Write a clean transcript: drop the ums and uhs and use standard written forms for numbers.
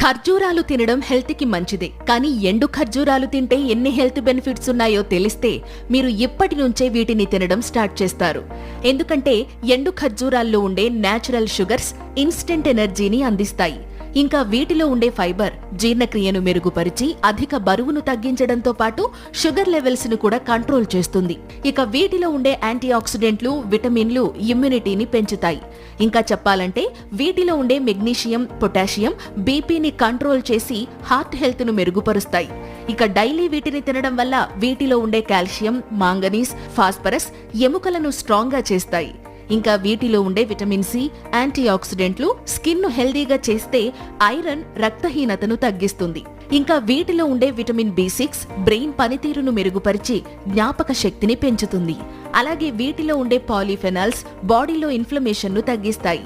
ఖర్జూరాలు తినడం హెల్త్ కి మంచిదే, కానీ ఎండు ఖర్జూరాలు తింటే ఎన్ని హెల్త్ బెనిఫిట్స్ ఉన్నాయో తెలిస్తే మీరు ఇప్పటి నుంచే వీటిని తినడం స్టార్ట్ చేస్తారు. ఎందుకంటే ఎండు ఖర్జూరాల్లో ఉండే నేచురల్ షుగర్స్ ఇన్స్టెంట్ ఎనర్జీని అందిస్తాయి. ఇంకా వీటిలో ఉండే ఫైబర్ జీర్ణక్రియను మెరుగుపరిచి అధిక బరువును తగ్గించడంతో పాటు షుగర్ లెవెల్స్ ను కూడా కంట్రోల్ చేస్తుంది. ఇక వీటిలో ఉండే యాంటీ ఆక్సిడెంట్లు, విటమిన్లు ఇమ్యూనిటీని పెంచుతాయి. ఇంకా చెప్పాలంటే వీటిలో ఉండే మెగ్నీషియం, పొటాషియం బీపీని కంట్రోల్ చేసి హార్ట్ హెల్త్ ను మెరుగుపరుస్తాయి. ఇక డైలీ వీటిని తినడం వల్ల వీటిలో ఉండే కాల్షియం, మాంగనీస్, ఫాస్ఫరస్ ఎముకలను స్ట్రాంగ్ గా చేస్తాయి. ఇంకా వీటిలో ఉండే విటమిన్ సి, యాంటీ ఆక్సిడెంట్లు స్కిన్ ను హెల్దీగా చేస్తే ఐరన్ రక్తహీనతను తగ్గిస్తుంది. ఇంకా వీటిలో ఉండే విటమిన్ B6 బ్రెయిన్ పనితీరును మెరుగుపరిచి జ్ఞాపక శక్తిని పెంచుతుంది. అలాగే వీటిలో ఉండే పాలీఫెనాల్స్ బాడీలో ఇన్ఫ్లమేషన్ ను తగ్గిస్తాయి.